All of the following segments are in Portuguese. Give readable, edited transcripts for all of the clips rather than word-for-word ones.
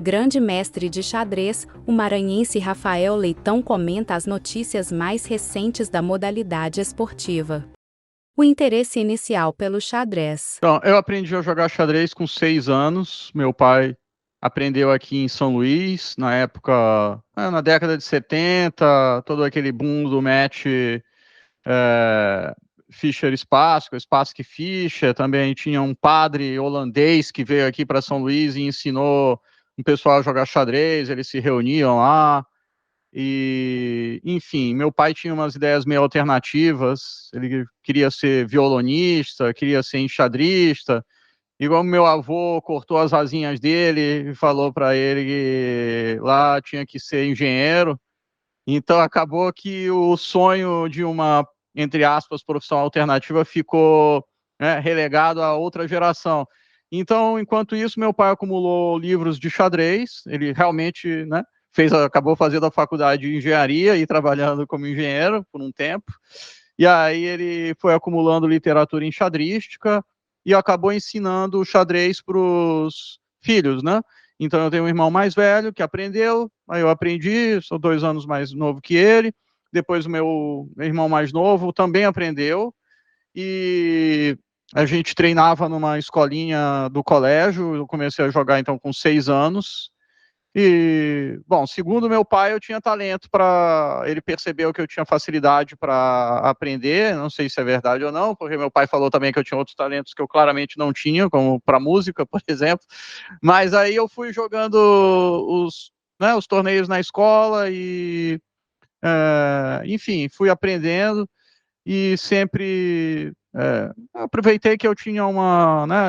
grande mestre de xadrez, o maranhense Rafael Leitão comenta as notícias mais recentes da modalidade esportiva. O interesse inicial pelo xadrez. Então, eu aprendi a jogar xadrez com 6 anos. Meu pai aprendeu aqui em São Luís, na época, na década de 70, todo aquele boom do match Fischer-Spassky, Spassky-Fischer. Também tinha um padre holandês que veio aqui para São Luís e ensinou o pessoal a jogar xadrez, eles se reuniam lá. E, enfim, meu pai tinha umas ideias meio alternativas, ele queria ser violonista, queria ser enxadrista, igual meu avô cortou as asinhas dele e falou para ele que lá tinha que ser engenheiro. Então acabou que o sonho de uma, entre aspas, profissão alternativa ficou, né, relegado a outra geração. Então, enquanto isso, meu pai acumulou livros de xadrez, ele realmente, né, acabou fazendo a faculdade de engenharia e trabalhando como engenheiro por um tempo. E aí ele foi acumulando literatura enxadrística e acabou ensinando o xadrez para os filhos, né? Então eu tenho um irmão mais velho que aprendeu, aí eu aprendi, sou 2 anos mais novo que ele. Depois o meu irmão mais novo também aprendeu, e a gente treinava numa escolinha do colégio. Eu comecei a jogar então com 6 anos. E, bom, segundo meu pai, eu tinha talento para. Ele percebeu que eu tinha facilidade para aprender, não sei se é verdade ou não, porque meu pai falou também que eu tinha outros talentos que eu claramente não tinha, como para música, por exemplo. Mas aí eu fui jogando os torneios na escola e, enfim, fui aprendendo e sempre aproveitei que eu tinha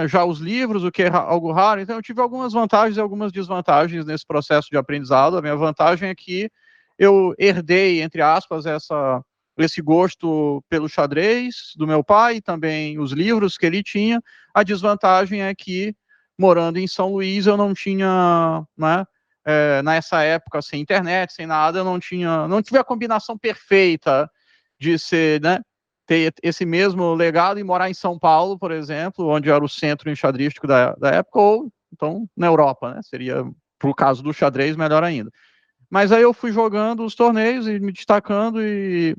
já os livros, o que é algo raro. Então eu tive algumas vantagens e algumas desvantagens nesse processo de aprendizado. A minha vantagem é que eu herdei, entre aspas, esse gosto pelo xadrez do meu pai, e também os livros que ele tinha. A desvantagem é que, morando em São Luís, eu não tinha, né, nessa época, sem internet, sem nada, eu não tive a combinação perfeita de ser, né, ter esse mesmo legado e morar em São Paulo, por exemplo, onde era o centro enxadrístico da época, ou então na Europa, né? Seria, pro caso do xadrez, melhor ainda. Mas aí eu fui jogando os torneios e me destacando, e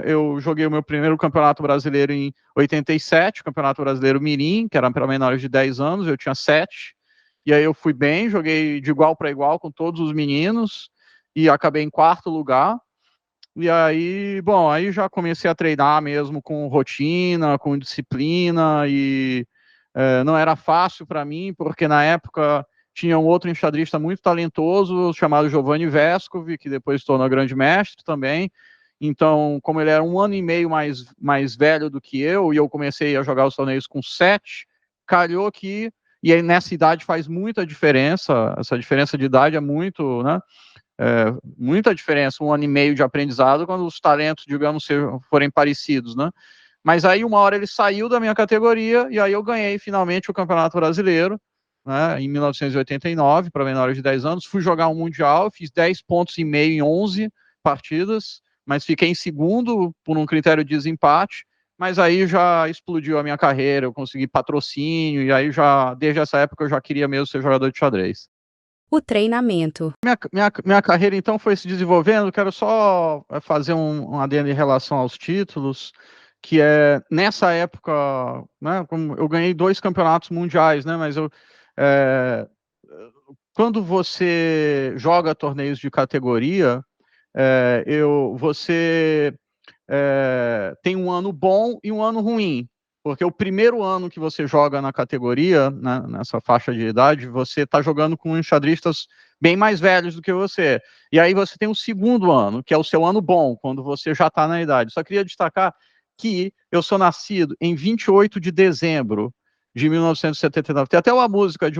eu joguei o meu primeiro campeonato brasileiro em 87, Campeonato Brasileiro Mirim, que era para menores de 10 anos, eu tinha 7, e aí eu fui bem, joguei de igual para igual com todos os meninos, e acabei em 4º lugar. E aí, bom, aí já comecei a treinar mesmo com rotina, com disciplina, e não era fácil para mim, porque na época tinha um outro enxadrista muito talentoso, chamado Giovanni Vescovi, que depois se tornou grande mestre também. Então, como ele era 1 ano e meio mais velho do que eu, e eu comecei a jogar os torneios com 7, calhou que, e aí nessa idade faz muita diferença, essa diferença de idade é muito, né? Muita diferença, 1 ano e meio de aprendizado, quando os talentos, digamos, forem parecidos, né? Mas aí uma hora ele saiu da minha categoria, e aí eu ganhei finalmente o Campeonato Brasileiro, né, em 1989, para menores de 10 anos. Fui jogar um Mundial, fiz 10,5 pontos em 11 partidas, mas fiquei em segundo por um critério de desempate. Mas aí já explodiu a minha carreira, eu consegui patrocínio, e aí já, desde essa época, eu já queria mesmo ser jogador de xadrez. O treinamento. Minha carreira, então, foi se desenvolvendo. Quero só fazer um adendo em relação aos títulos, que é, nessa época, né, como eu ganhei 2 campeonatos mundiais, né, mas quando você joga torneios de categoria, você tem um ano bom e um ano ruim, porque o primeiro ano que você joga na categoria, né, nessa faixa de idade, você está jogando com enxadristas bem mais velhos do que você. E aí você tem o segundo ano, que é o seu ano bom, quando você já está na idade. Só queria destacar que eu sou nascido em 28 de dezembro de 1979. Tem até uma música de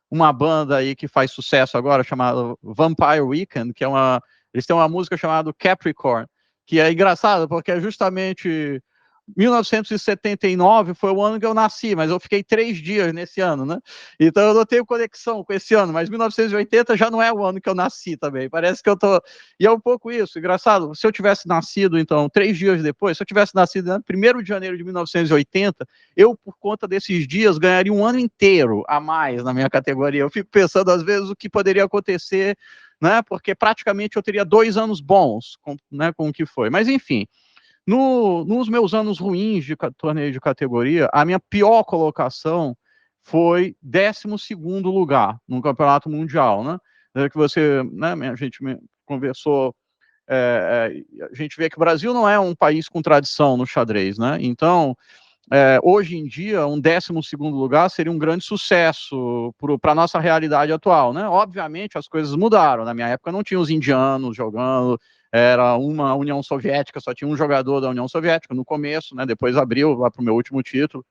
uma banda aí que faz sucesso agora, chamada Vampire Weekend, que eles têm uma música chamada Capricorn, que é engraçado, porque é justamente 1979 foi o ano que eu nasci, mas eu fiquei 3 dias nesse ano, né? Então eu não tenho conexão com esse ano, mas 1980 já não é o ano que eu nasci também. Parece que eu tô. E é um pouco isso, engraçado. Se eu tivesse nascido, então, 3 dias depois, se eu tivesse nascido no 1º de janeiro de 1980, eu, por conta desses dias, ganharia um ano inteiro a mais na minha categoria. Eu fico pensando, às vezes, o que poderia acontecer, né? Porque praticamente eu teria 2 anos bons né, com o que foi. Mas, enfim. Nos meus anos ruins de torneio de categoria, a minha pior colocação foi 12º lugar no campeonato mundial, né? Que você, né, a gente conversou, a gente vê que o Brasil não é um país com tradição no xadrez, né? Então, hoje em dia, um 12º lugar seria um grande sucesso para a nossa realidade atual, né? Obviamente, as coisas mudaram. Na minha época, não tinha os indianos jogando, era uma União Soviética, só tinha um jogador da União Soviética no começo, né? Depois abriu lá para o meu último título.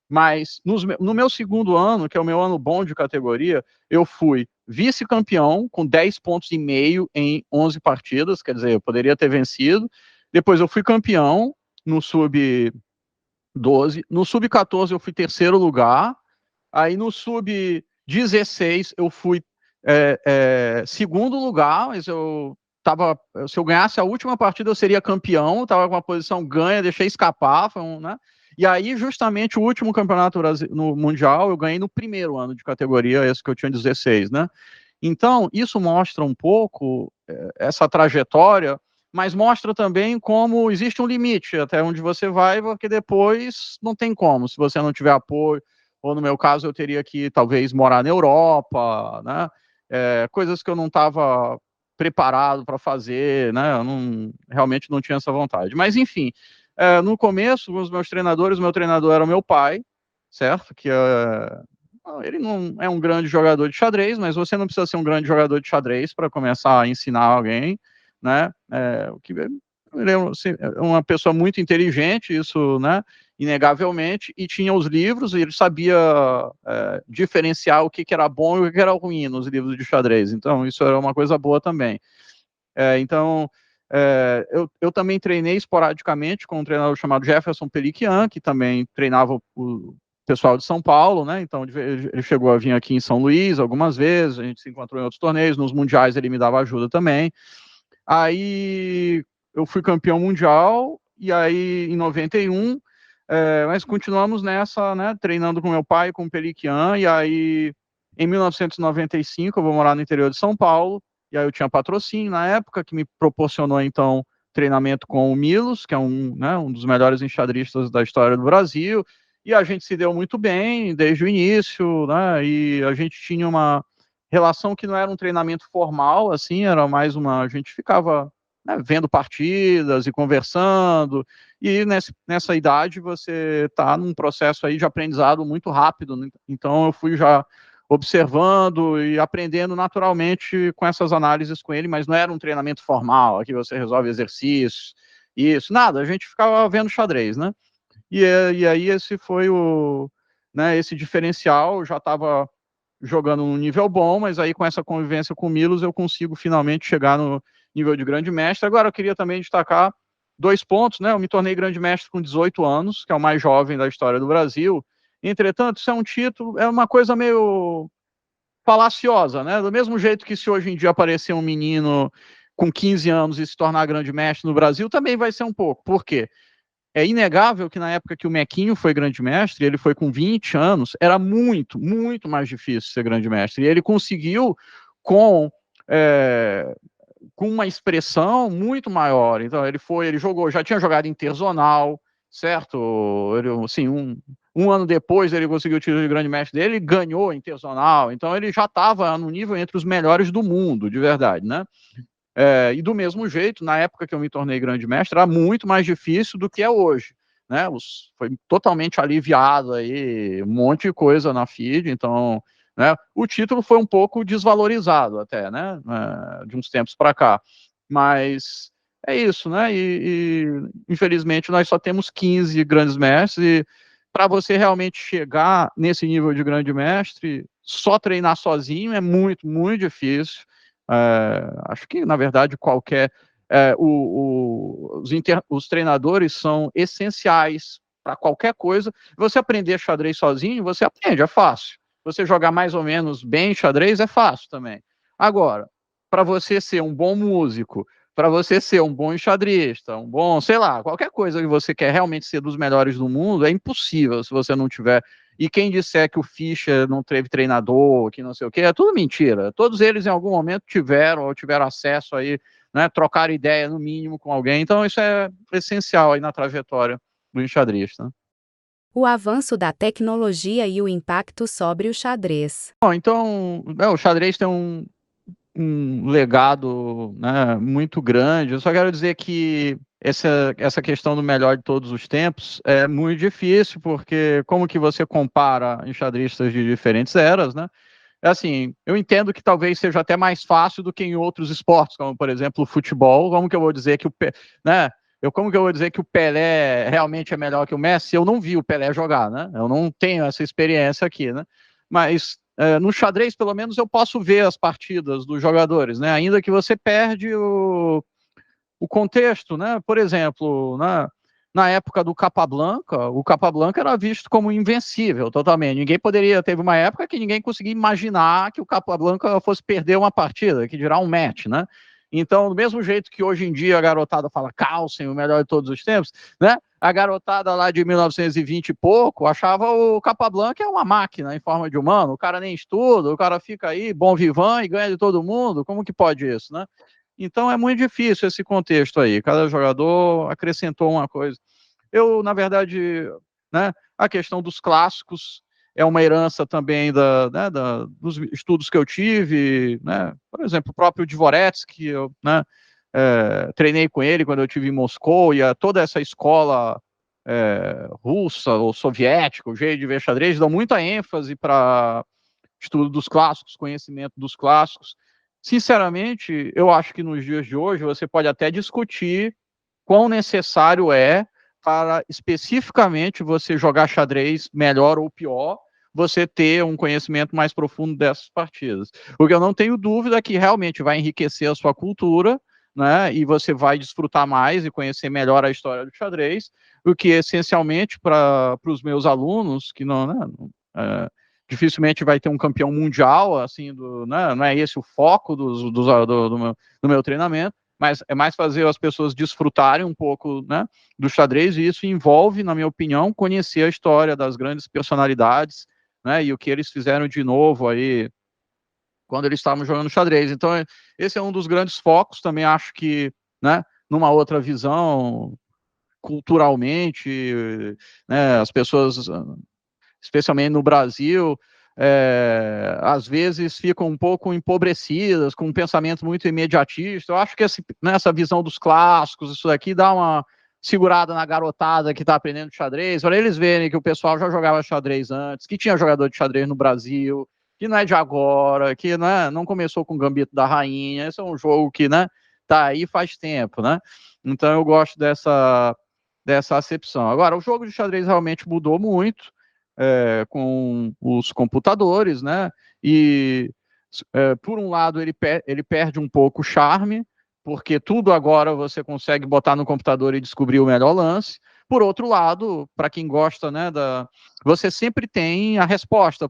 Mas no meu segundo ano, que é o meu ano bom de categoria, eu fui vice-campeão com 10,5 pontos em 11 partidas, quer dizer, eu poderia ter vencido. Depois eu fui campeão no sub-12, no sub-14 eu fui 3º lugar, aí no sub-16 eu fui 2º lugar, mas se eu ganhasse a última partida eu seria campeão, estava com uma posição ganha, deixei escapar, né? E aí justamente o último campeonato no Mundial eu ganhei no primeiro ano de categoria, esse que eu tinha 16, né? Então, isso mostra um pouco essa trajetória, mas mostra também como existe um limite até onde você vai, porque depois não tem como, se você não tiver apoio, ou no meu caso eu teria que talvez morar na Europa, né? Coisas que eu não estava preparado para fazer, né? Eu realmente não tinha essa vontade. Mas, enfim, no começo, os meus treinadores, meu treinador era o meu pai, certo? Que ele não é um grande jogador de xadrez, mas você não precisa ser um grande jogador de xadrez para começar a ensinar alguém, né? Ele é uma pessoa muito inteligente, isso, né? Inegavelmente, e tinha os livros, e ele sabia diferenciar o que era bom e o que era ruim nos livros de xadrez. Então, isso era uma coisa boa também. Então, eu também treinei esporadicamente com um treinador chamado Jefferson Peliquian, que também treinava o pessoal de São Paulo, né? Então ele chegou a vir aqui em São Luís algumas vezes, a gente se encontrou em outros torneios, nos mundiais ele me dava ajuda também. Aí eu fui campeão mundial, e aí em 91, mas continuamos nessa, né? Treinando com meu pai, com o Peliquian, e aí em 1995 eu vou morar no interior de São Paulo, e aí eu tinha patrocínio na época, que me proporcionou, então, treinamento com o Milos, que é né, um dos melhores enxadristas da história do Brasil, e a gente se deu muito bem desde o início, né, e a gente tinha uma relação que não era um treinamento formal, assim, era mais a gente ficava, né, vendo partidas e conversando, e nessa idade você está num processo aí de aprendizado muito rápido, né? Então eu fui já observando e aprendendo naturalmente com essas análises com ele, mas não era um treinamento formal, aqui você resolve exercícios, isso, nada, a gente ficava vendo xadrez, né? E aí esse foi né, esse diferencial, já estava jogando num nível bom, mas aí com essa convivência com o Milos eu consigo finalmente chegar no nível de grande mestre. Agora eu queria também destacar 2 pontos, né? Eu me tornei grande mestre com 18 anos, que é o mais jovem da história do Brasil. Entretanto, isso é um título, é uma coisa meio falaciosa, né? Do mesmo jeito que se hoje em dia aparecer um menino com 15 anos e se tornar grande mestre no Brasil, também vai ser um pouco. Por quê? É inegável que na época que o Mequinho foi grande mestre, ele foi com 20 anos, era muito, muito mais difícil ser grande mestre. E ele conseguiu com, com uma expressão muito maior. Então, ele jogou, já tinha jogado interzonal, certo? Ele, assim, um ano depois ele conseguiu o título de grande mestre dele, ele ganhou interzonal. Então, ele já estava no nível entre os melhores do mundo, de verdade, né? E do mesmo jeito, na época que eu me tornei grande mestre, era muito mais difícil do que é hoje, né? Foi totalmente aliviado aí, um monte de coisa na FIDE, então, né? O título foi um pouco desvalorizado até, né? De uns tempos para cá, mas é isso, né? Infelizmente nós só temos 15 grandes mestres, e para você realmente chegar nesse nível de grande mestre, só treinar sozinho é muito, muito difícil. Acho que, na verdade, qualquer os treinadores são essenciais para qualquer coisa. Você aprender xadrez sozinho, você aprende, é fácil. Você jogar mais ou menos bem xadrez é fácil também. Agora, para você ser um bom músico, para você ser um bom enxadrista, um bom, sei lá, qualquer coisa que você quer realmente ser dos melhores do mundo, é impossível se você não tiver. E quem disser que o Fischer não teve treinador, que não sei o quê, é tudo mentira. Todos eles em algum momento tiveram acesso aí, né, trocar ideia no mínimo com alguém. Então isso é essencial aí na trajetória do enxadrista, né? O avanço da tecnologia e o impacto sobre o xadrez. Bom, então, o xadrez tem um legado, né, muito grande. Eu só quero dizer que essa questão do melhor de todos os tempos é muito difícil, porque como que você compara enxadristas de diferentes eras, né? É assim, eu entendo que talvez seja até mais fácil do que em outros esportes, como por exemplo o futebol. Como que eu vou dizer que né? Como que eu vou dizer que o Pelé realmente é melhor que o Messi? Eu não vi o Pelé jogar, né? Eu não tenho essa experiência aqui, né? Mas no xadrez, pelo menos, eu posso ver as partidas dos jogadores, né? Ainda que você perde o contexto, né? Por exemplo, na época do Capablanca, o Capablanca era visto como invencível totalmente. Teve uma época que ninguém conseguia imaginar que o Capablanca fosse perder uma partida, que dirá um match, né? Então, do mesmo jeito que hoje em dia a garotada fala Carlsen, o melhor de todos os tempos, né? A garotada lá de 1920 e pouco achava o Capablanca uma máquina em forma de humano, o cara nem estuda, o cara fica aí, bom vivant e ganha de todo mundo, como que pode isso, né? Então é muito difícil esse contexto aí. Cada jogador acrescentou uma coisa. Eu, na verdade, né, a questão dos clássicos é uma herança também dos estudos que eu tive, né? Por exemplo, o próprio Dvoretsky, eu, né, treinei com ele quando eu estive em Moscou, e toda essa escola russa ou soviética, o jeito de ver xadrez, dão muita ênfase para estudo dos clássicos, conhecimento dos clássicos. Sinceramente, eu acho que nos dias de hoje você pode até discutir quão necessário é para especificamente você jogar xadrez melhor ou pior, você ter um conhecimento mais profundo dessas partidas. Porque eu não tenho dúvida que realmente vai enriquecer a sua cultura, né, e você vai desfrutar mais e conhecer melhor a história do xadrez, o que essencialmente para os meus alunos, que não, né, dificilmente vai ter um campeão mundial, assim, né, não é esse o foco do meu treinamento, mas é mais fazer as pessoas desfrutarem um pouco, né, do xadrez, e isso envolve, na minha opinião, conhecer a história das grandes personalidades, né, e o que eles fizeram de novo aí, quando eles estavam jogando xadrez. Então, esse é um dos grandes focos, também acho que, né, numa outra visão, culturalmente, né, as pessoas, especialmente no Brasil, às vezes ficam um pouco empobrecidas, com um pensamento muito imediatista. Eu acho que essa visão dos clássicos, isso daqui dá uma segurada na garotada que está aprendendo xadrez, para eles verem que o pessoal já jogava xadrez antes, que tinha jogador de xadrez no Brasil, que não é de agora, que não começou com o Gambito da Rainha. Esse é um jogo que, né, tá aí faz tempo, né? Então eu gosto dessa acepção. Agora, o jogo de xadrez realmente mudou muito, com os computadores, né? E por um lado ele perde um pouco o charme, porque tudo agora você consegue botar no computador e descobrir o melhor lance. Por outro lado, para quem gosta, né, você sempre tem a resposta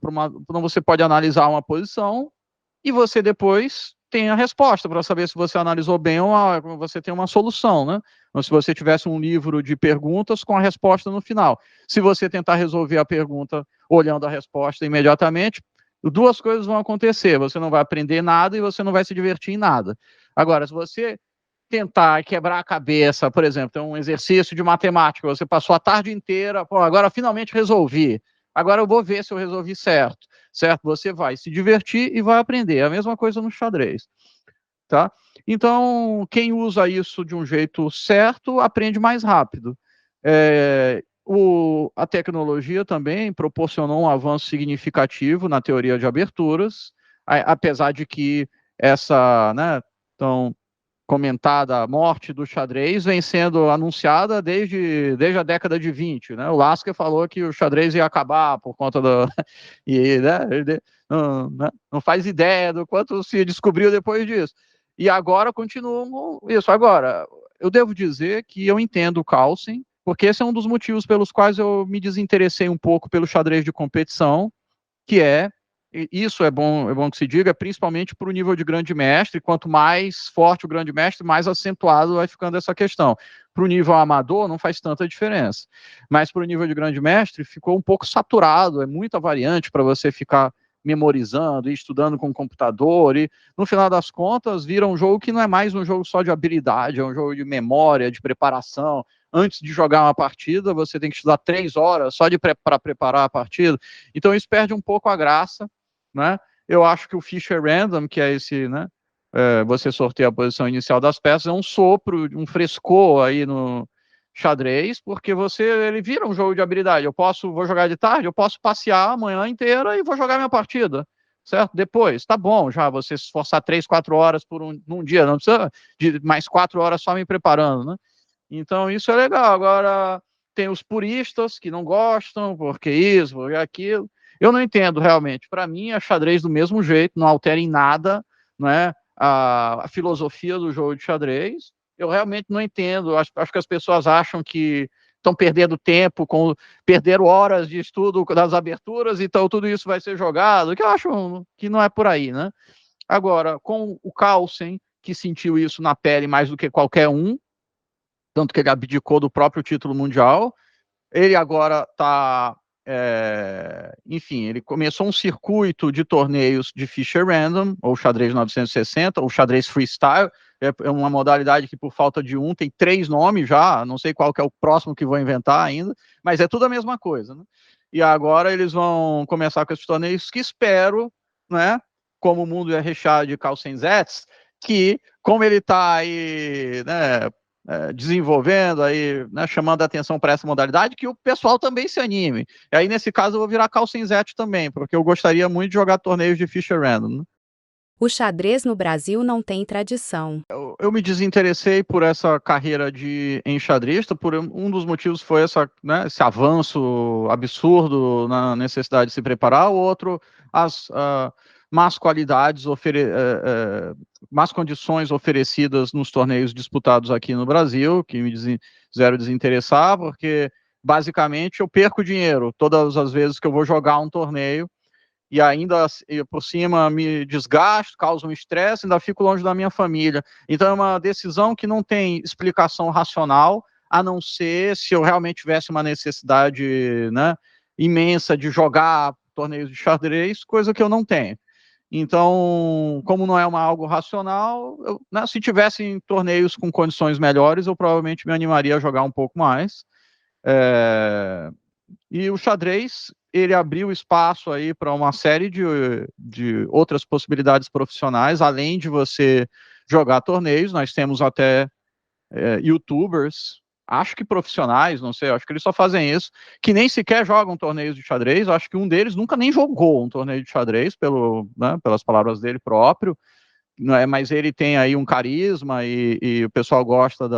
você pode analisar uma posição e você depois tem a resposta para saber se você analisou bem ou você tem uma solução, né? Então, se você tivesse um livro de perguntas com a resposta no final. Se você tentar resolver a pergunta olhando a resposta imediatamente, duas coisas vão acontecer. Você não vai aprender nada e você não vai se divertir em nada. Agora, se você tentar quebrar a cabeça, por exemplo, tem um exercício de matemática, você passou a tarde inteira, pô, agora finalmente resolvi. Agora eu vou ver se eu resolvi certo. Certo? Você vai se divertir e vai aprender. A mesma coisa no xadrez, tá? Então, quem usa isso de um jeito certo, aprende mais rápido. A tecnologia também proporcionou um avanço significativo na teoria de aberturas, apesar de que essa, né, tão comentada morte do xadrez vem sendo anunciada desde a década de 20, né? O Lasker falou que o xadrez ia acabar por conta do... e, né, ele não faz ideia do quanto se descobriu depois disso. E agora continuam isso. Agora, eu devo dizer que eu entendo o Carlsen, porque esse é um dos motivos pelos quais eu me desinteressei um pouco pelo xadrez de competição, que isso é bom que se diga, principalmente para o nível de grande mestre, quanto mais forte o grande mestre, mais acentuado vai ficando essa questão. Para o nível amador não faz tanta diferença, mas para o nível de grande mestre ficou um pouco saturado, é muita variante para você ficar memorizando e estudando com o computador, e no final das contas vira um jogo que não é mais um jogo só de habilidade, é um jogo de memória, de preparação. Antes de jogar uma partida, você tem que estudar 3 horas só para preparar a partida. Então isso perde um pouco a graça, né? Eu acho que o Fischer Random, que é esse, né? Você sorteia a posição inicial das peças, é um sopro, um frescor aí no xadrez, porque ele vira um jogo de habilidade. Vou jogar de tarde, eu posso passear a manhã inteira e vou jogar minha partida, certo? Depois, tá bom, já você se esforçar 3, 4 horas num dia, não precisa de mais 4 horas só me preparando, né? Então isso é legal. Agora tem os puristas que não gostam, porque isso, porque aquilo. Eu não entendo realmente. Para mim, é xadrez do mesmo jeito, não altera em nada, né, a filosofia do jogo de xadrez. Eu realmente não entendo. Acho que as pessoas acham que estão perdendo tempo, perderam horas de estudo das aberturas, então tudo isso vai ser jogado, que eu acho que não é por aí, né? Agora, com o Carlsen, que sentiu isso na pele mais do que qualquer um, tanto que ele abdicou do próprio título mundial. Ele agora está, enfim, ele começou um circuito de torneios de Fischer Random, ou xadrez 960, ou xadrez freestyle, é uma modalidade que por falta de um tem 3 nomes já, não sei qual que é o próximo que vou inventar ainda, mas é tudo a mesma coisa, né? E agora eles vão começar com esses torneios que espero, né, como o mundo é recheado de Carlsen-Zetz, que como ele está aí, né, desenvolvendo aí, né, chamando a atenção para essa modalidade, que o pessoal também se anime. E aí, nesse caso, eu vou virar Carlsen-Zetz também, porque eu gostaria muito de jogar torneios de Fischer Random, né? O xadrez no Brasil não tem tradição. Eu me desinteressei por essa carreira de enxadrista, um dos motivos foi esse avanço absurdo na necessidade de se preparar, o outro, as más qualidades, más condições oferecidas nos torneios disputados aqui no Brasil, que me fizeram desinteressar, porque basicamente eu perco dinheiro todas as vezes que eu vou jogar um torneio, e ainda por cima me desgasto, causa um estresse, ainda fico longe da minha família. Então é uma decisão que não tem explicação racional, a não ser se eu realmente tivesse uma necessidade, né, imensa de jogar torneios de xadrez, coisa que eu não tenho. Então, como não é algo racional, né, se tivessem torneios com condições melhores, eu provavelmente me animaria a jogar um pouco mais. E o xadrez, ele abriu espaço aí para uma série de outras possibilidades profissionais, além de você jogar torneios. Nós temos até youtubers, acho que profissionais, não sei, acho que eles só fazem isso, que nem sequer jogam torneios de xadrez. Acho que um deles nunca nem jogou um torneio de xadrez, né, pelas palavras dele próprio, né, mas ele tem aí um carisma e o pessoal gosta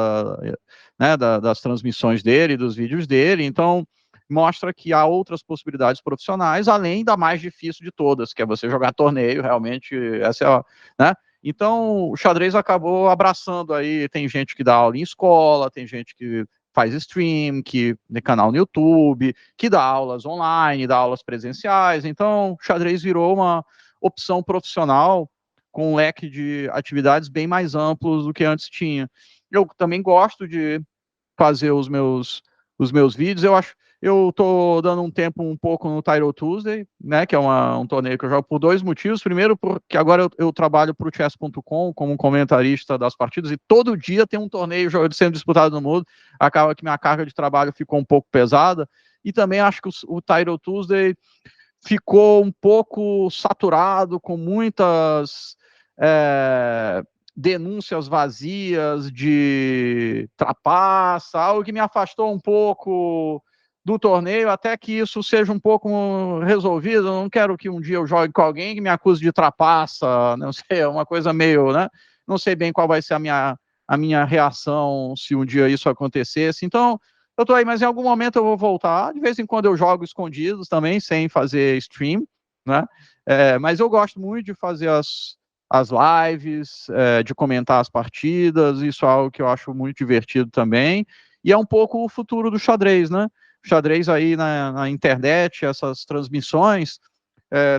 né, das transmissões dele, dos vídeos dele. Então mostra que há outras possibilidades profissionais, além da mais difícil de todas, que é você jogar torneio, realmente, essa é a, né? Então, o xadrez acabou abraçando aí, tem gente que dá aula em escola, tem gente que faz stream, que tem canal no YouTube, que dá aulas online, dá aulas presenciais. Então, o xadrez virou uma opção profissional com um leque de atividades bem mais amplos do que antes tinha. Eu também gosto de fazer os meus vídeos. Eu estou dando um tempo um pouco no Title Tuesday, né, que é um torneio que eu jogo por 2 motivos. Primeiro, porque agora eu trabalho para o chess.com como comentarista das partidas, e todo dia tem um torneio sendo disputado no mundo. Acaba que minha carga de trabalho ficou um pouco pesada. E também acho que o Title Tuesday ficou um pouco saturado, com muitas denúncias vazias de trapaça, algo que me afastou um pouco do torneio, até que isso seja um pouco resolvido. Eu não quero que um dia eu jogue com alguém que me acuse de trapaça, não sei, é uma coisa meio, né? Não sei bem qual vai ser a minha reação se um dia isso acontecesse. Então, eu tô aí, mas em algum momento eu vou voltar. De vez em quando eu jogo escondidos também, sem fazer stream, né? Mas eu gosto muito de fazer as lives, de comentar as partidas, isso é algo que eu acho muito divertido também, e é um pouco o futuro do xadrez, né? O xadrez aí na internet, essas transmissões,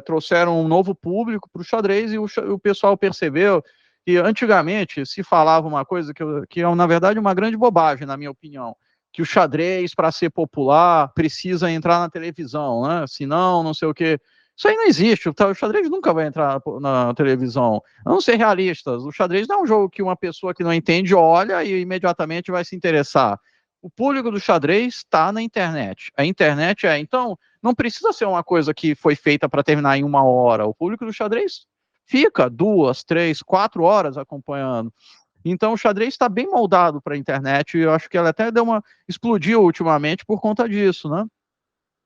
trouxeram um novo público para o xadrez, e o pessoal percebeu que antigamente se falava uma coisa que é, na verdade, uma grande bobagem, na minha opinião, que o xadrez, para ser popular, precisa entrar na televisão, né? Senão, não sei o quê. Isso aí não existe, o xadrez nunca vai entrar na televisão. Vamos ser realistas, o xadrez não é um jogo que uma pessoa que não entende olha e imediatamente vai se interessar. O público do xadrez está na internet. A internet então, não precisa ser uma coisa que foi feita para terminar em 1 hora. O público do xadrez fica 2, 3, 4 horas acompanhando. Então, o xadrez está bem moldado para a internet, e eu acho que ela até explodiu ultimamente por conta disso, né?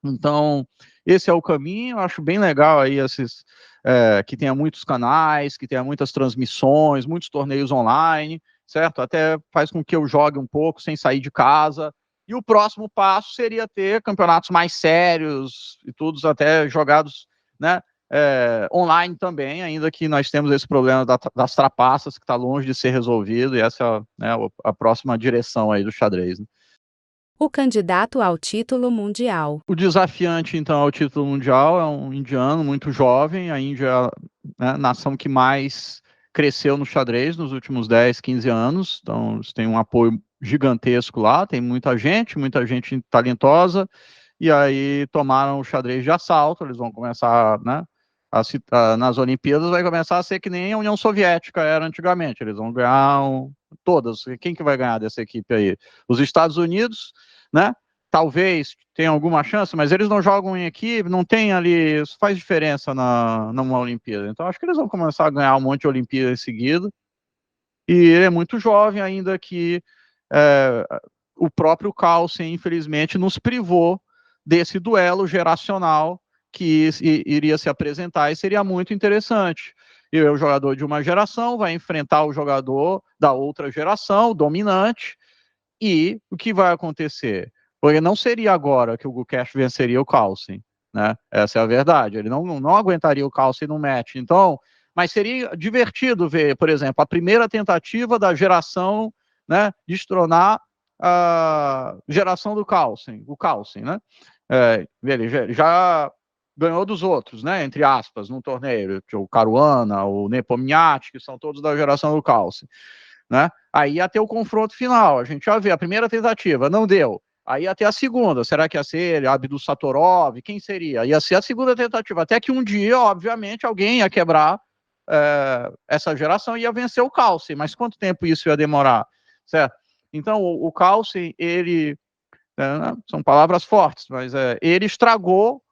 Então, esse é o caminho, eu acho bem legal aí que tenha muitos canais, que tenha muitas transmissões, muitos torneios online, certo? Até faz com que eu jogue um pouco sem sair de casa. E o próximo passo seria ter campeonatos mais sérios e todos até jogados, né, online também, ainda que nós temos esse problema das trapaças que está longe de ser resolvido, e essa é, né, a próxima direção aí do xadrez, né? O candidato ao título mundial. O desafiante, então, ao título mundial é um indiano muito jovem. A Índia é, né, a nação que mais cresceu no xadrez nos últimos 10, 15 anos. Então, eles têm um apoio gigantesco lá, tem muita gente talentosa, e aí tomaram o xadrez de assalto. Eles vão começar, né, nas Olimpíadas, vai começar a ser que nem a União Soviética era antigamente. Eles vão ganhar todas. Quem que vai ganhar dessa equipe aí? Os Estados Unidos, né? Talvez tenha alguma chance, mas eles não jogam em equipe, não tem ali, isso faz diferença numa Olimpíada. Então acho que eles vão começar a ganhar um monte de Olimpíadas em seguida. E ele é muito jovem ainda, que o próprio Carlsen, infelizmente, nos privou desse duelo geracional que iria se apresentar, e seria muito interessante. E o jogador de uma geração vai enfrentar o jogador da outra geração, dominante, e o que vai acontecer? Porque não seria agora que o Gukesh venceria o Carlsen, né? Essa é a verdade. Ele não aguentaria o Carlsen no match. Então, mas seria divertido ver, por exemplo, a primeira tentativa da geração, né, destronar a geração do Carlsen, o Carlsen, né? Ele já ganhou dos outros, né? Entre aspas, no torneio, o Caruana, o Nepomniachtchi, que são todos da geração do Carlsen, né? Aí ia ter o confronto final, a gente já vê a primeira tentativa, não deu. Aí ia ter a segunda, será que ia ser Abdul Satorov? Quem seria? Ia ser a segunda tentativa, até que um dia, obviamente, alguém ia quebrar essa geração e ia vencer o Carlsen. Mas quanto tempo isso ia demorar? Certo? Então, o Carlsen, ele... são palavras fortes, mas ele estragou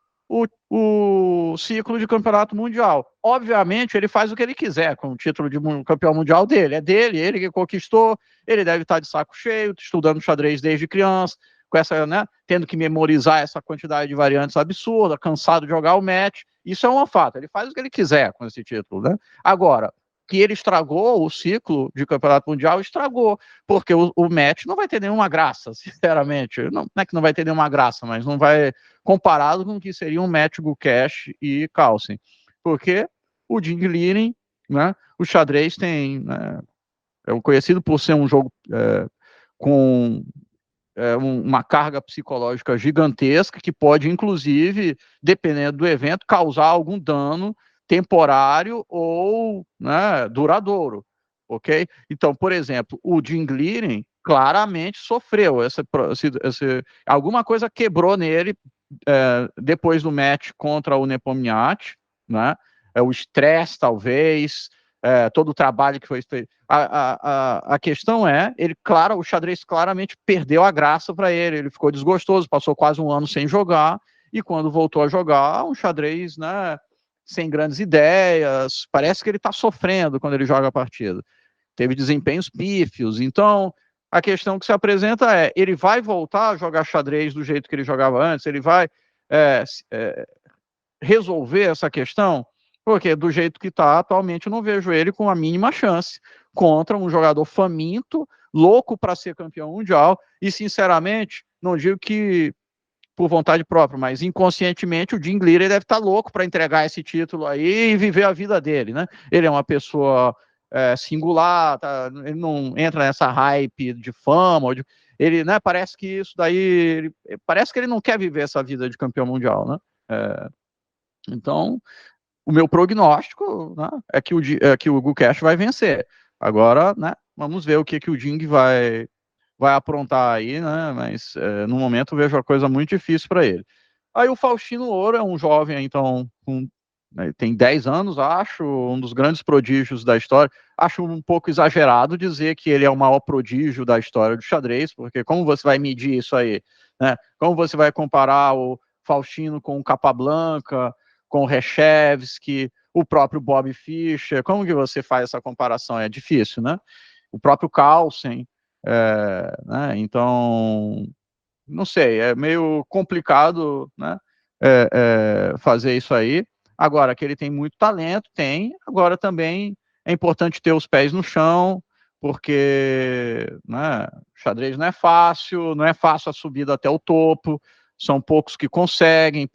o ciclo de campeonato mundial. Obviamente, ele faz o que ele quiser com o título de campeão mundial dele. É dele, ele que conquistou, ele deve estar de saco cheio, estudando xadrez desde criança, com essa, né, tendo que memorizar essa quantidade de variantes absurda, cansado de jogar o match. Isso é um fato, ele faz o que ele quiser com esse título, né? Agora, que ele estragou o ciclo de campeonato mundial, estragou, porque o match não vai ter nenhuma graça, sinceramente. Não é que não vai ter nenhuma graça, mas não vai, comparado com o que seria um match Gukesh e Carlsen. Porque o Jing Liren, né, o xadrez tem, né, é conhecido por ser um jogo com uma carga psicológica gigantesca, que pode, inclusive, dependendo do evento, causar algum dano temporário ou, né, duradouro, ok? Então, por exemplo, o Jing Liren claramente sofreu, alguma coisa quebrou nele depois do match contra o Nepomniachtchi, né? O estresse, talvez, todo o trabalho que foi feito. A questão o xadrez claramente perdeu a graça para ele, ele ficou desgostoso, passou quase um ano sem jogar, e quando voltou a jogar, um xadrez, né, sem grandes ideias, parece que ele está sofrendo quando ele joga a partida. Teve desempenhos pífios, então a questão que se apresenta ele vai voltar a jogar xadrez do jeito que ele jogava antes, ele vai resolver essa questão, porque do jeito que está atualmente eu não vejo ele com a mínima chance contra um jogador faminto, louco para ser campeão mundial, e sinceramente, não digo que por vontade própria, mas inconscientemente o Jim Gleason deve estar louco para entregar esse título aí e viver a vida dele, né? Ele é uma pessoa singular, tá? Ele não entra nessa hype de fama, ele, né? Parece que isso daí, parece que ele não quer viver essa vida de campeão mundial, né? Então, o meu prognóstico, né, é que o Gukesh vai vencer. Agora, né? Vamos ver o que o Jing vai aprontar aí, né? Mas no momento eu vejo a coisa muito difícil para ele. Aí o Faustino Ouro é um jovem, então, tem 10 anos, acho, um dos grandes prodígios da história. Acho um pouco exagerado dizer que ele é o maior prodígio da história do xadrez, porque como você vai medir isso aí? Né? Como você vai comparar o Faustino com o Capablanca, com o Reshevsky, o próprio Bob Fischer? Como que você faz essa comparação? É difícil, né? O próprio Carlsen, né? Então, não sei, é meio complicado, né? Fazer isso aí. Agora, que ele tem muito talento, tem. Agora também é importante ter os pés no chão, porque, né, xadrez não é fácil a subida até o topo, são poucos que conseguem,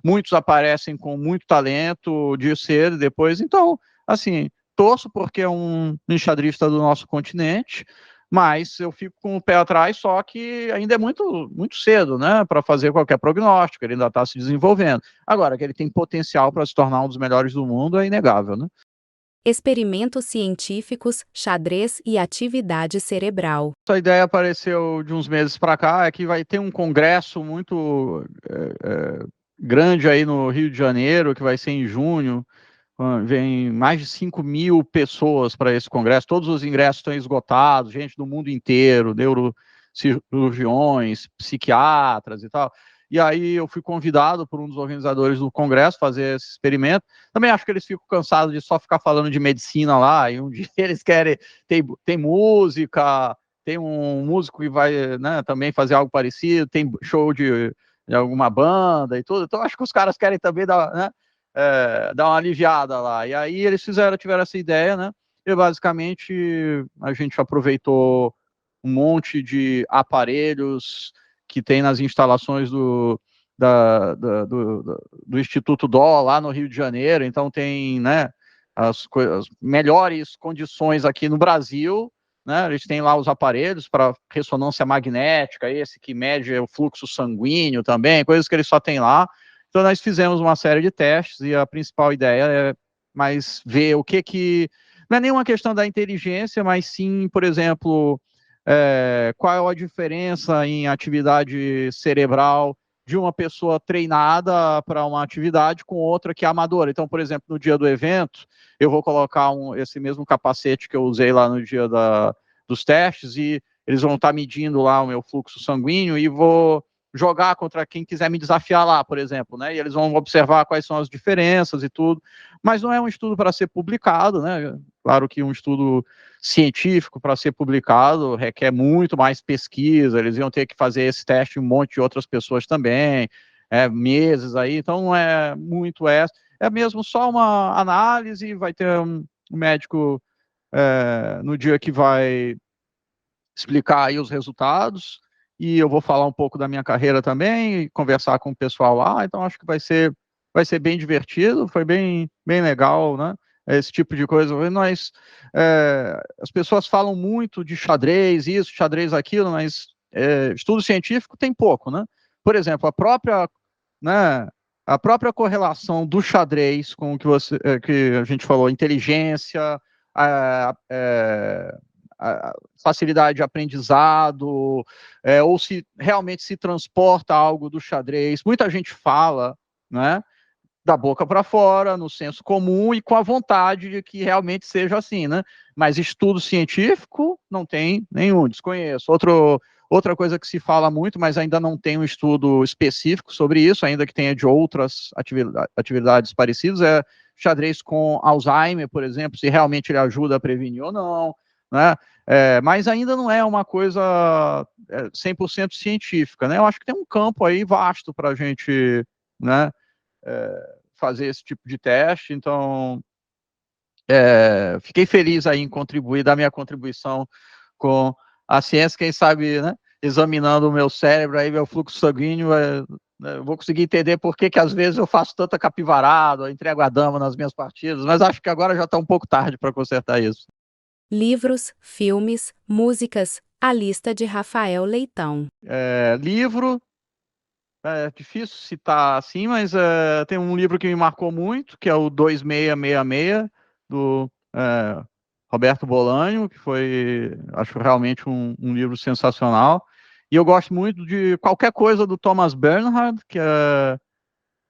muitos aparecem com muito talento de cedo e depois. Então, assim, torço porque é um enxadrista do nosso continente, mas eu fico com o pé atrás, só que ainda é muito, muito cedo, né, para fazer qualquer prognóstico, ele ainda está se desenvolvendo. Agora, que ele tem potencial para se tornar um dos melhores do mundo é inegável, né? Experimentos científicos, xadrez e atividade cerebral. Essa ideia apareceu de uns meses para cá, é que vai ter um congresso muito grande aí no Rio de Janeiro, que vai ser em junho. Vem mais de 5.000 pessoas para esse congresso, todos os ingressos estão esgotados, gente do mundo inteiro, neurocirurgiões, psiquiatras e tal. E aí eu fui convidado por um dos organizadores do congresso a fazer esse experimento. Também acho que eles ficam cansados de só ficar falando de medicina lá, e um dia eles querem, tem música, tem um músico que vai, né, também fazer algo parecido, tem show de alguma banda e tudo. Então acho que os caras querem também dar, né, dar uma aliviada lá. E aí eles tiveram essa ideia, né? E basicamente a gente aproveitou um monte de aparelhos que tem nas instalações do Instituto Dó, lá no Rio de Janeiro. Então tem, né, as melhores condições aqui no Brasil, né? Eles têm lá os aparelhos para ressonância magnética, esse que mede o fluxo sanguíneo também, coisas que eles só têm lá. Então, nós fizemos uma série de testes e a principal ideia é mais ver o que não é nenhuma questão da inteligência, mas sim, por exemplo, qual é a diferença em atividade cerebral de uma pessoa treinada para uma atividade com outra que é amadora. Então, por exemplo, no dia do evento, eu vou colocar esse mesmo capacete que eu usei lá no dia dos testes e eles vão estar medindo lá o meu fluxo sanguíneo e vou jogar contra quem quiser me desafiar lá, por exemplo, né? E eles vão observar quais são as diferenças e tudo. Mas não é um estudo para ser publicado, né? Claro que um estudo científico para ser publicado requer muito mais pesquisa, eles iam ter que fazer esse teste em um monte de outras pessoas também, meses aí, então não é muito é mesmo só uma análise, vai ter um médico no dia que vai explicar aí os resultados, e eu vou falar um pouco da minha carreira também, e conversar com o pessoal lá, então acho que vai ser bem divertido, foi bem legal, né? Esse tipo de coisa. As pessoas falam muito de xadrez, isso, xadrez, aquilo, mas estudo científico tem pouco, né? Por exemplo, né, a própria correlação do xadrez com o que a gente falou, inteligência, a facilidade de aprendizado, ou se realmente se transporta algo do xadrez. Muita gente fala, né, da boca para fora, no senso comum e com a vontade de que realmente seja assim, né? Mas estudo científico não tem nenhum, desconheço. Outra coisa que se fala muito, mas ainda não tem um estudo específico sobre isso, ainda que tenha de outras atividades parecidas, é xadrez com Alzheimer, por exemplo, se realmente ele ajuda a prevenir ou não, né? Mas ainda não é uma coisa 100% científica, né? Eu acho que tem um campo aí vasto para a gente, né, fazer esse tipo de teste, então fiquei feliz aí em contribuir, dar minha contribuição com a ciência, quem sabe, né, examinando o meu cérebro, aí meu fluxo sanguíneo, eu vou conseguir entender por que às vezes eu faço tanta capivarada, eu entrego a dama nas minhas partidas, mas acho que agora já está um pouco tarde para consertar isso. Livros, filmes, músicas, a lista de Rafael Leitão. Livro, é difícil citar assim, mas tem um livro que me marcou muito, que é o 2666, do Roberto Bolanho, que foi, acho realmente um livro sensacional. E eu gosto muito de qualquer coisa do Thomas Bernhard, que é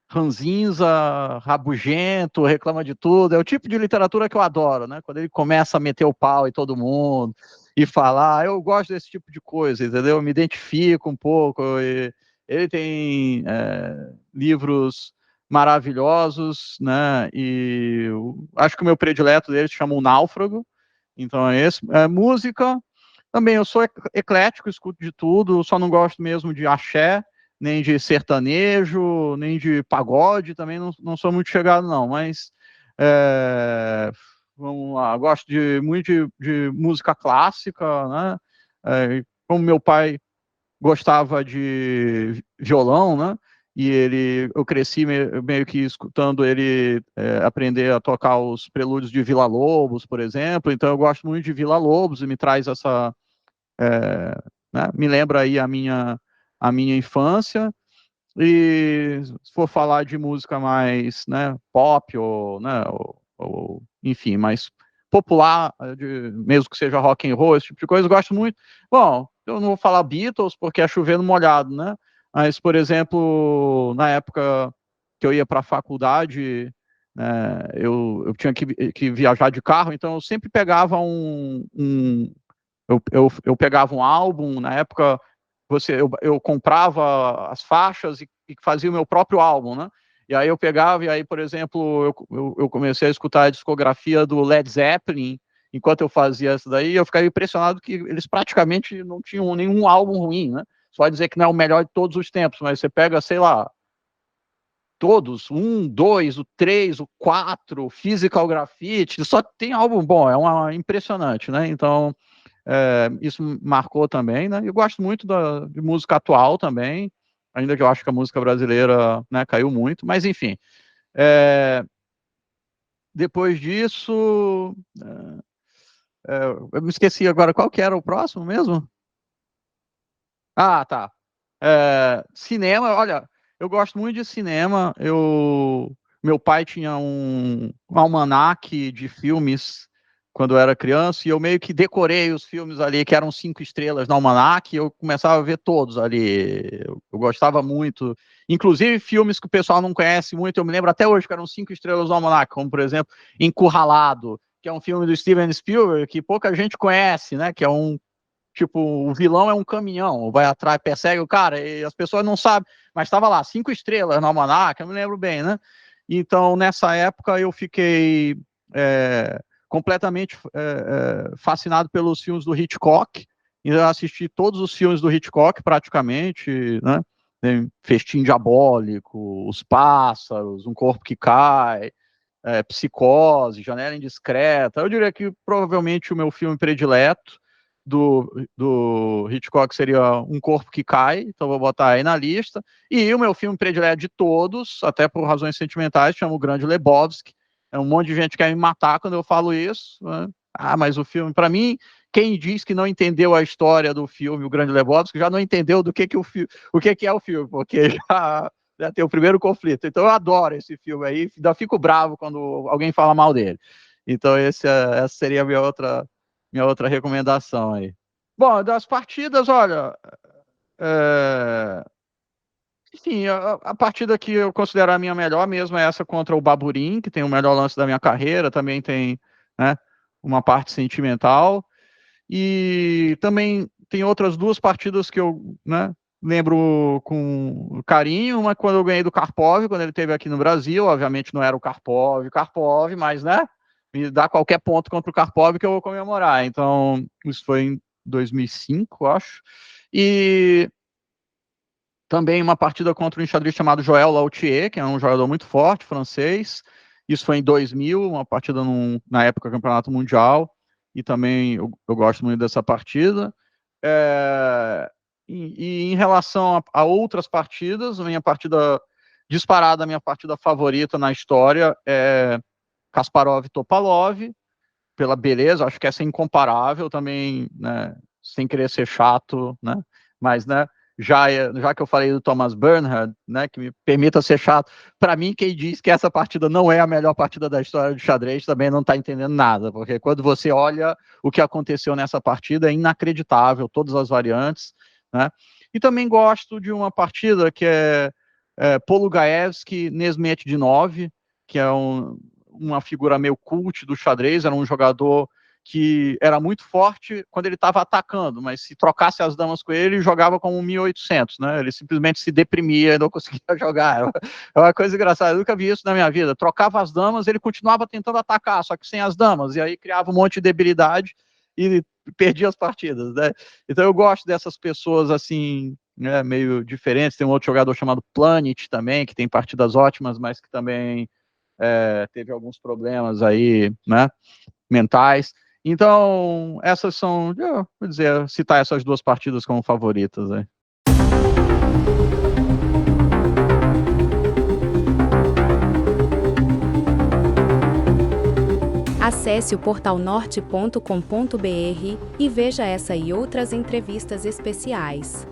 ranzinza, rabugento, reclama de tudo. É o tipo de literatura que eu adoro, né? Quando ele começa a meter o pau em todo mundo e falar, eu gosto desse tipo de coisa, entendeu? Eu me identifico um pouco. Ele tem livros maravilhosos, né? E acho que o meu predileto dele se chama O Náufrago. Então é esse. Música, também eu sou eclético, escuto de tudo, só não gosto mesmo de axé, nem de sertanejo, nem de pagode, também não sou muito chegado não, mas vamos lá, gosto muito de música clássica, né? Como meu pai gostava de violão, né? E eu cresci meio que escutando ele aprender a tocar os prelúdios de Villa-Lobos, por exemplo. Então eu gosto muito de Villa-Lobos e me traz essa, né? Me lembra aí a minha infância. E se for falar de música mais, né, pop ou, né, enfim, mais popular, mesmo que seja rock and roll, esse tipo de coisa, eu gosto muito. Bom, eu não vou falar Beatles porque é chovendo molhado, né? Mas, por exemplo, na época que eu ia para a faculdade, né, eu tinha que viajar de carro, então eu sempre pegava eu pegava um álbum, na época eu comprava as faixas e fazia o meu próprio álbum, né? E aí eu pegava, e aí, por exemplo, eu comecei a escutar a discografia do Led Zeppelin, enquanto eu fazia isso daí, eu ficava impressionado que eles praticamente não tinham nenhum álbum ruim, né? Só dizer que não é o melhor de todos os tempos, mas você pega, sei lá, todos, 1, 2, o 3, o 4, Physical Graffiti, só tem álbum bom, impressionante, né? Então, isso marcou também, né? Eu gosto muito de música atual também, ainda que eu acho que a música brasileira, né, caiu muito, mas enfim. Depois disso, eu me esqueci agora, qual que era o próximo mesmo? Ah, tá. Cinema, olha, eu gosto muito de cinema. Meu pai tinha um almanaque de filmes quando eu era criança e eu meio que decorei os filmes ali que eram 5 estrelas no almanaque. E eu começava a ver todos ali. Eu gostava muito, inclusive filmes que o pessoal não conhece muito. Eu me lembro até hoje que eram 5 estrelas no almanaque, como por exemplo Encurralado, que é um filme do Steven Spielberg que pouca gente conhece, né? Que é tipo, o vilão é um caminhão, vai atrás, persegue o cara, e as pessoas não sabem, mas estava lá, 5 estrelas no almanaque, eu me lembro bem, né? Então, nessa época, eu fiquei completamente fascinado pelos filmes do Hitchcock, e eu assisti todos os filmes do Hitchcock, praticamente, né? Festim Diabólico, Os Pássaros, Um Corpo que Cai, Psicose, Janela Indiscreta. Eu diria que provavelmente o meu filme predileto do Hitchcock seria Um Corpo que Cai, então vou botar aí na lista. E o meu filme predileto de todos, até por razões sentimentais, chama O Grande Lebowski. Um monte de gente quer me matar quando eu falo isso, né? Mas o filme, para mim, quem diz que não entendeu a história do filme O Grande Lebowski já não entendeu do que é o filme, porque já tem o primeiro conflito. Então eu adoro esse filme aí, ainda fico bravo quando alguém fala mal dele. Então essa seria a minha outra recomendação aí. Bom, das partidas, olha, enfim, a partida que eu considero a minha melhor mesmo é essa contra o Baburim, que tem o melhor lance da minha carreira, também tem, né, uma parte sentimental, e também tem outras 2 partidas que eu, né, lembro com carinho. Uma quando eu ganhei do Karpov, quando ele esteve aqui no Brasil, obviamente não era o Karpov, mas, né, me dá qualquer ponto contra o Karpov que eu vou comemorar. Então, isso foi em 2005, acho. E também uma partida contra um enxadrista chamado Joël Lautier, que é um jogador muito forte, francês. Isso foi em 2000, uma partida na época do Campeonato Mundial, e também eu gosto muito dessa partida. E em relação a outras partidas, a minha partida disparada, a minha partida favorita na história é Kasparov e Topalov, pela beleza, acho que essa é incomparável também, né, sem querer ser chato, né, mas, né, já que eu falei do Thomas Bernhard, né, que me permita ser chato, para mim, quem diz que essa partida não é a melhor partida da história do xadrez também não está entendendo nada, porque quando você olha o que aconteceu nessa partida, é inacreditável, todas as variantes, né, e também gosto de uma partida que é Polugaevski, Nesmet de 9, que é uma figura meio cult do xadrez, era um jogador que era muito forte quando ele estava atacando, mas se trocasse as damas com ele, jogava como 1800, né? Ele simplesmente se deprimia e não conseguia jogar. É uma coisa engraçada, eu nunca vi isso na minha vida. Trocava as damas, ele continuava tentando atacar, só que sem as damas, e aí criava um monte de debilidade e perdia as partidas, né? Então eu gosto dessas pessoas assim, né, meio diferentes. Tem um outro jogador chamado Planet também, que tem partidas ótimas, mas que também teve alguns problemas aí, né, mentais. Então, essas são, eu vou dizer, citar essas duas partidas como favoritas. Aí. Acesse o portal norte.com.br e veja essa e outras entrevistas especiais.